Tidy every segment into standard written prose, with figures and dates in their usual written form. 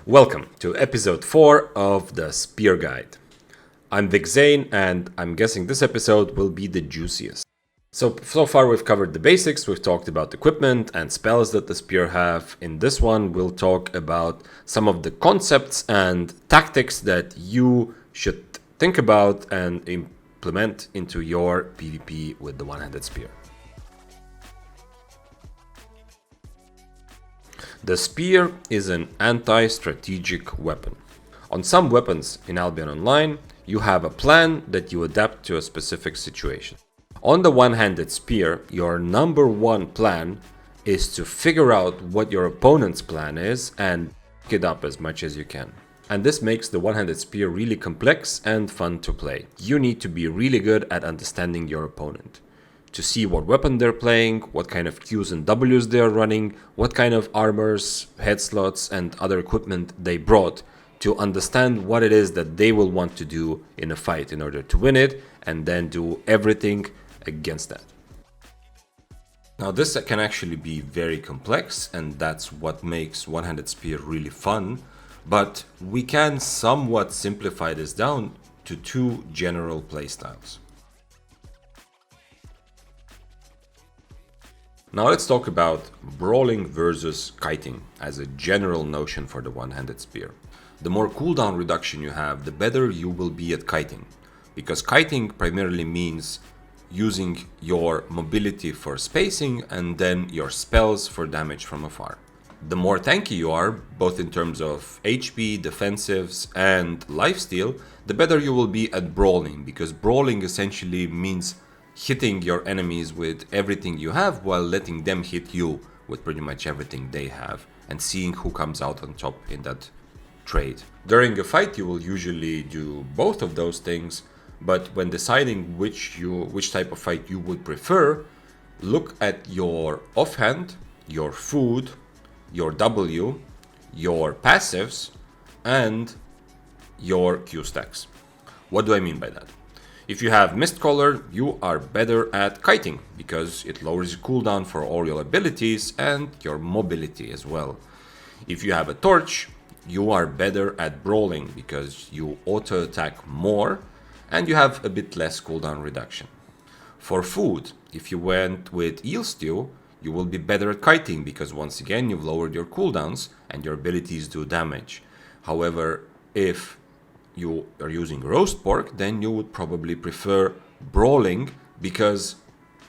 Welcome to episode 4 of the Spear Guide. I'm Vic Zane, and I'm guessing this episode will be the juiciest. So far we've covered the basics, we've talked about equipment and spells that the spear have. In this one, we'll talk about some of the concepts and tactics that you should think about and implement into your PvP with the one-handed spear. The spear is an anti-strategic weapon. On some weapons in Albion Online, you have a plan that you adapt to a specific situation. On the one-handed spear, your number one plan is to figure out what your opponent's plan is and pick it up as much as you can. And this makes the one-handed spear really complex and fun to play. You need to be really good at understanding your opponent, to see what weapon they're playing, what kind of Qs and Ws they're running, what kind of armors, head slots, and other equipment they brought, to understand what it is that they will want to do in a fight in order to win it, and then do everything against that. Now this can actually be very complex, and that's what makes one-handed spear really fun, but we can somewhat simplify this down to two general playstyles. Now let's talk about brawling versus kiting as a general notion for the one-handed spear. The more cooldown reduction you have, the better you will be at kiting, because kiting primarily means using your mobility for spacing and then your spells for damage from afar. The more tanky you are, both in terms of HP, defensives, and lifesteal, the better you will be at brawling, because brawling essentially means hitting your enemies with everything you have while letting them hit you with pretty much everything they have, and seeing who comes out on top in that trade. During a fight you will usually do both of those things, but when deciding which type of fight you would prefer, look at your offhand, your food, your W, your passives, and your Q stacks. What do I mean by that? If you have Mist Collar, you are better at kiting because it lowers your cooldown for all your abilities and your mobility as well. If you have a Torch, you are better at brawling because you auto attack more and you have a bit less cooldown reduction. For food, if you went with Eel Stew, you will be better at kiting because once again you've lowered your cooldowns and your abilities do damage. However, if you are using roast pork, then you would probably prefer brawling because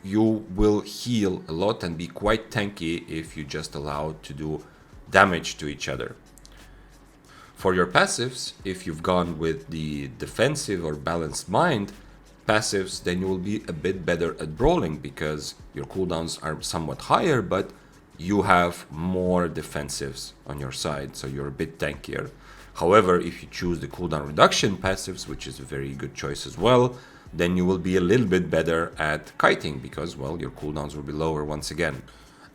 you will heal a lot and be quite tanky if you just allow to do damage to each other. For your passives, if you've gone with the defensive or balanced mind passives, then you will be a bit better at brawling because your cooldowns are somewhat higher, but you have more defensives on your side, so you're a bit tankier. However, if you choose the cooldown reduction passives, which is a very good choice as well, then you will be a little bit better at kiting because, well, your cooldowns will be lower once again.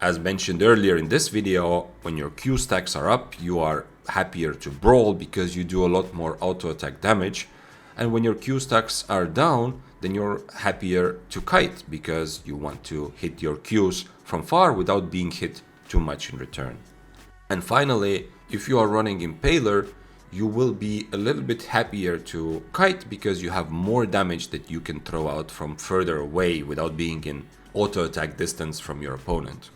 As mentioned earlier in this video, when your Q stacks are up, you are happier to brawl because you do a lot more auto attack damage. And when your Q stacks are down, then you're happier to kite because you want to hit your Qs from far without being hit too much in return. And finally, if you are running Impaler, you will be a little bit happier to kite because you have more damage that you can throw out from further away without being in auto attack distance from your opponent.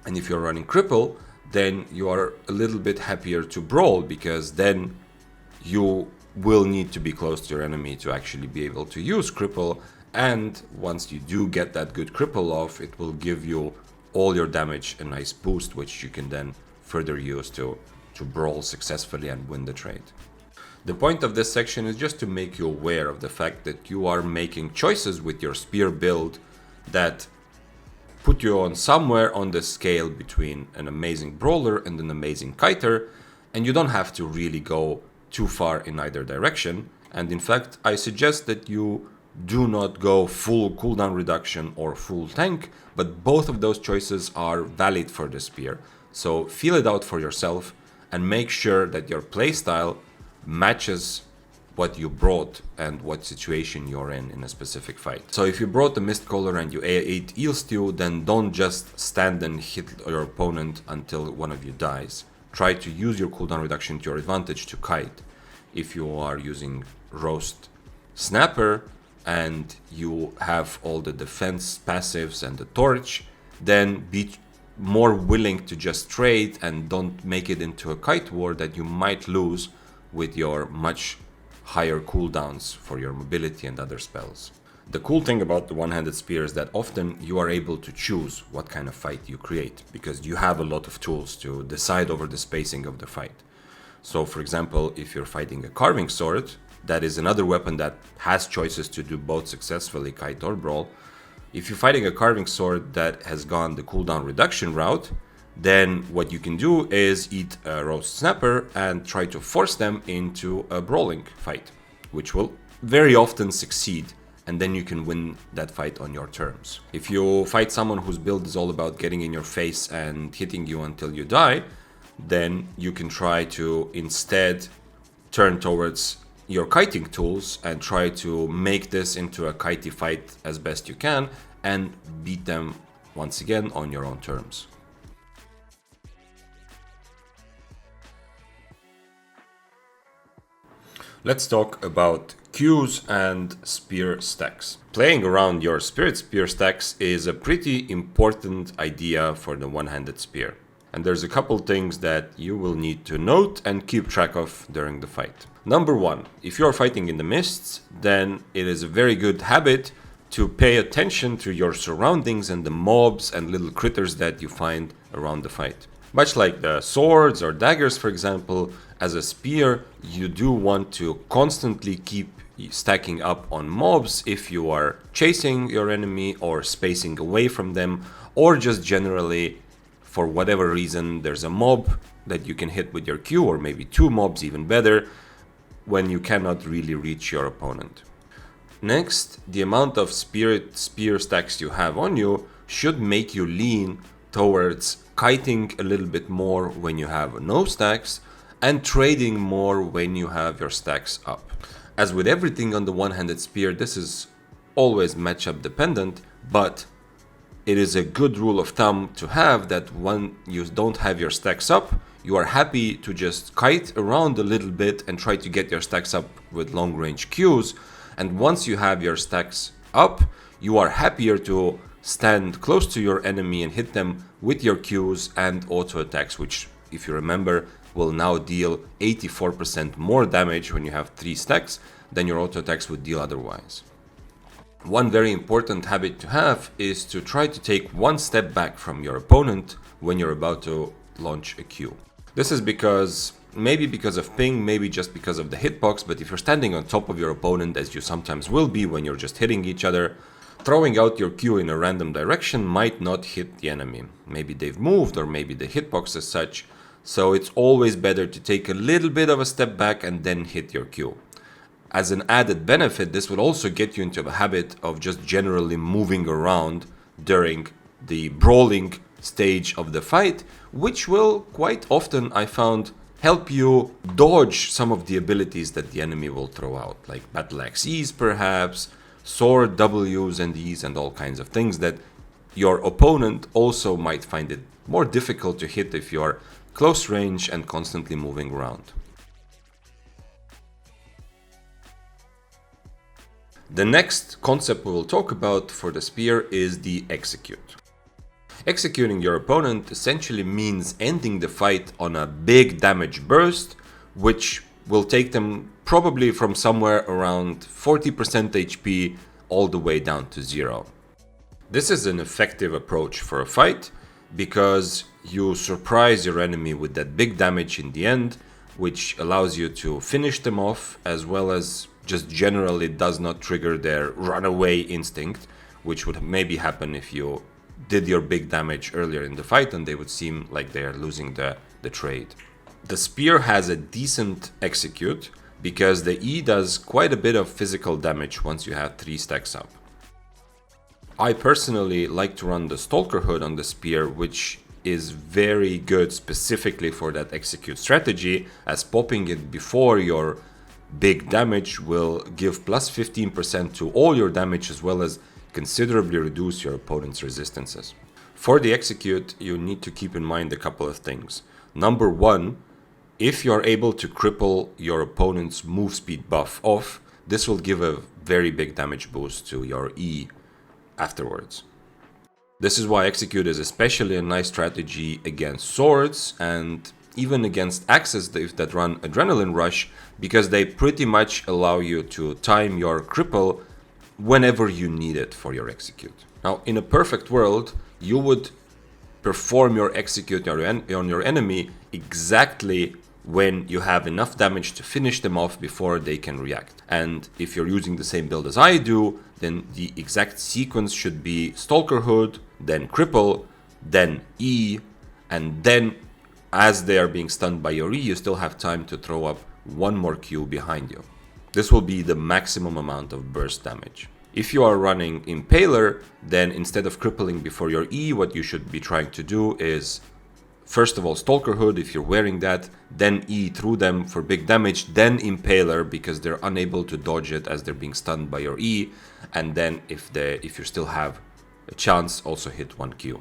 And if you're running Cripple, then you are a little bit happier to brawl because then you will need to be close to your enemy to actually be able to use Cripple, and once you do get that good Cripple off, it will give you all your damage a nice boost, which you can then further use to brawl successfully and win the trade. The point of this section is just to make you aware of the fact that you are making choices with your spear build that put you on somewhere on the scale between an amazing brawler and an amazing kiter, and you don't have to really go too far in either direction. And in fact, I suggest that you do not go full cooldown reduction or full tank, but both of those choices are valid for the spear. So feel it out for yourself and make sure that your playstyle matches what you brought and what situation you're in a specific fight. So if you brought the Mist Collar and you ate Eel Stew, then don't just stand and hit your opponent until one of you dies. try to use your cooldown reduction to your advantage to kite. If you are using roast snapper and you have all the defense passives and the torch, then be more willing to just trade and don't make it into a kite war that you might lose with your much higher cooldowns for your mobility and other spells. The cool thing about the one-handed spear is that often you are able to choose what kind of fight you create, because you have a lot of tools to decide over the spacing of the fight. So for example, if you're fighting a carving sword, that is another weapon that has choices to do both successfully kite or brawl. If you're fighting a carving sword that has gone the cooldown reduction route, then what you can do is eat a roast snapper and try to force them into a brawling fight, which will very often succeed, and then you can win that fight on your terms. If you fight someone whose build is all about getting in your face and hitting you until you die, then you can try to instead turn towards your kiting tools and try to make this into a kitey fight as best you can and beat them once again on your own terms. Let's talk about Qes and spear stacks. Playing around your spirit spear stacks is a pretty important idea for the one-handed spear. And there's a couple things that you will need to note and keep track of during the fight. Number one, if you're fighting in the mists, then it is a very good habit to pay attention to your surroundings and the mobs and little critters that you find around the fight. Much like the swords or daggers, for example, as a spear, you do want to constantly keep stacking up on mobs if you are chasing your enemy or spacing away from them, or just generally, for whatever reason, there's a mob that you can hit with your Q, or maybe two mobs, even better, when you cannot really reach your opponent. Next, the amount of spirit spear stacks you have on you should make you lean towards kiting a little bit more when you have no stacks and trading more when you have your stacks up. As with everything on the one-handed spear, this is always matchup dependent, but it is a good rule of thumb to have that when you don't have your stacks up, you are happy to just kite around a little bit and try to get your stacks up with long-range Qs. And once you have your stacks up, you are happier to stand close to your enemy and hit them with your Qs and auto attacks, which, if you remember, will now deal 84% more damage when you have 3 stacks than your auto attacks would deal otherwise. One very important habit to have is to try to take one step back from your opponent when you're about to launch a Q. This is maybe because of ping, maybe just because of the hitbox, but if you're standing on top of your opponent, as you sometimes will be when you're just hitting each other, throwing out your Q in a random direction might not hit the enemy. Maybe they've moved, or maybe the hitbox is such, so it's always better to take a little bit of a step back and then hit your Q. As an added benefit, this will also get you into the habit of just generally moving around during the brawling stage of the fight, which will quite often, I found, help you dodge some of the abilities that the enemy will throw out, like battle axe E's perhaps, sword W's and E's, and all kinds of things that your opponent also might find it more difficult to hit if you're close range and constantly moving around. The next concept we will talk about for the spear is the execute. Executing your opponent essentially means ending the fight on a big damage burst, which will take them probably from somewhere around 40% HP all the way down to 0. This is an effective approach for a fight because you surprise your enemy with that big damage in the end, which allows you to finish them off, as well as just generally does not trigger their runaway instinct, which would maybe happen if you did your big damage earlier in the fight and they would seem like they are losing the trade. The spear has a decent execute because the E does quite a bit of physical damage once you have 3 stacks up. I personally like to run the Stalker Hood on the spear, which is very good specifically for that execute strategy, as popping it before your big damage will give plus 15% to all your damage, as well as considerably reduce your opponent's resistances. For the execute, you need to keep in mind a couple of things. Number one, if you're able to cripple your opponent's move speed buff off, this will give a very big damage boost to your E afterwards. This is why Execute is especially a nice strategy against swords and even against axes that run Adrenaline Rush, because they pretty much allow you to time your cripple whenever you need it for your Execute. Now, in a perfect world, you would perform your Execute on your enemy exactly when you have enough damage to finish them off before they can react. And if you're using the same build as I do, then the exact sequence should be Stalker Hood, then Cripple, then E, and then as they are being stunned by your E, you still have time to throw up one more Q behind you. This will be the maximum amount of burst damage. If you are running Impaler, then instead of crippling before your E, what you should be trying to do is, first of all, Stalker Hood if you're wearing that, then E through them for big damage, then Impaler because they're unable to dodge it as they're being stunned by your E, and then if you still have a chance, also hit 1Q.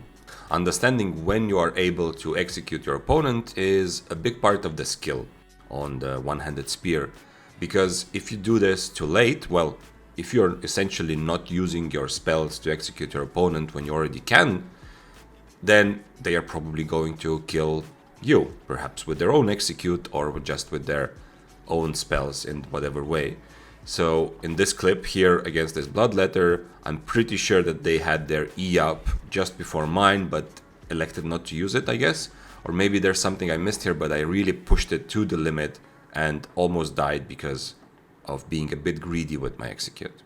Understanding when you are able to execute your opponent is a big part of the skill on the one-handed spear, because if you do this too late, well, if you're essentially not using your spells to execute your opponent when you already can, then they are probably going to kill you, perhaps with their own execute or just with their own spells in whatever way. So in this clip here against this Bloodletter, I'm pretty sure that they had their E up just before mine, but elected not to use it, I guess. Or maybe there's something I missed here, but I really pushed it to the limit and almost died because of being a bit greedy with my execute.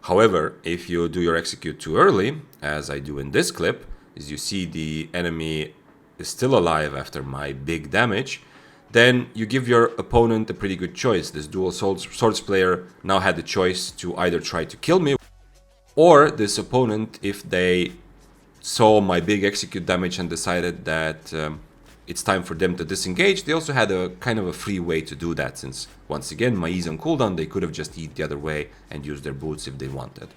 However, if you do your execute too early, as I do in this clip, as you see the enemy is still alive after my big damage, then you give your opponent a pretty good choice. This dual swords player now had the choice to either try to kill me, or this opponent, if they saw my big execute damage and decided that it's time for them to disengage, they also had a kind of a free way to do that, since once again my E's on cooldown, they could have just eat the other way and used their boots if they wanted.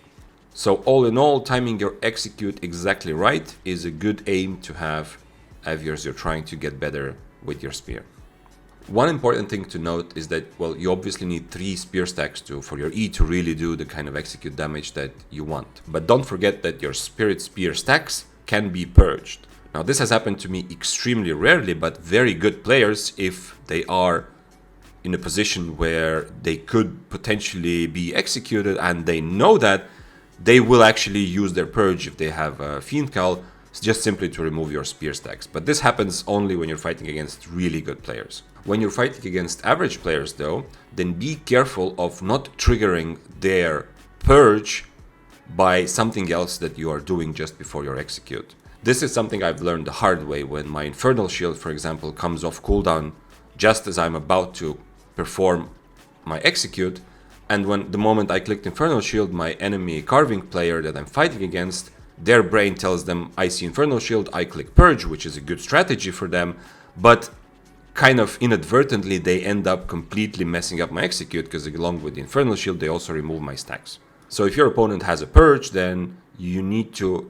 So all in all, timing your execute exactly right is a good aim to have as you're trying to get better with your spear. One important thing to note is that, well, you obviously need 3 spear stacks for your E to really do the kind of execute damage that you want. But don't forget that your spirit spear stacks can be purged. Now, this has happened to me extremely rarely, but very good players, if they are in a position where they could potentially be executed and they know that, they will actually use their purge if they have a Fiend Cowl, just simply to remove your spear stacks. But this happens only when you're fighting against really good players. When you're fighting against average players though, then be careful of not triggering their purge by something else that you are doing just before your execute. This is something I've learned the hard way when my Infernal Shield, for example, comes off cooldown just as I'm about to perform my execute, and when the moment I clicked Infernal Shield, my enemy carving player that I'm fighting against, their brain tells them I see Infernal Shield, I click Purge, which is a good strategy for them, but kind of inadvertently they end up completely messing up my execute, because along with the Infernal Shield they also remove my stacks. So if your opponent has a Purge, then you need to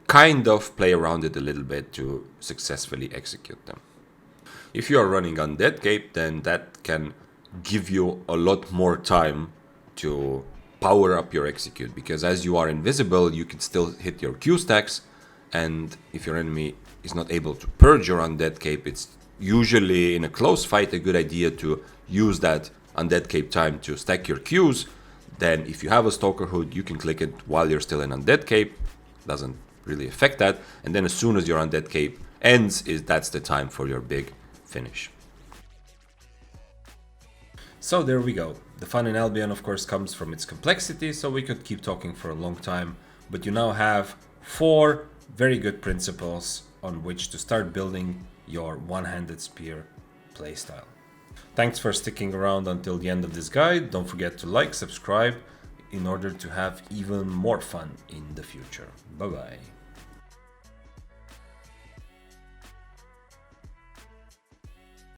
kind of play around it a little bit to successfully execute them. If you are running Undead Cape, then that can give you a lot more time to power up your execute, because as you are invisible you can still hit your Q stacks, and if your enemy is not able to purge your Undead Cape, it's usually in a close fight a good idea to use that Undead Cape time to stack your Qs. Then if you have a Stalker Hood, you can click it while you're still in Undead Cape, doesn't really affect that, and then as soon as your Undead Cape ends, that's the time for your big finish. So there we go. The fun in Albion of course comes from its complexity, so we could keep talking for a long time, but you now have 4 very good principles on which to start building your one-handed spear playstyle. Thanks for sticking around until the end of this guide. Don't forget to like, subscribe in order to have even more fun in the future. Bye bye.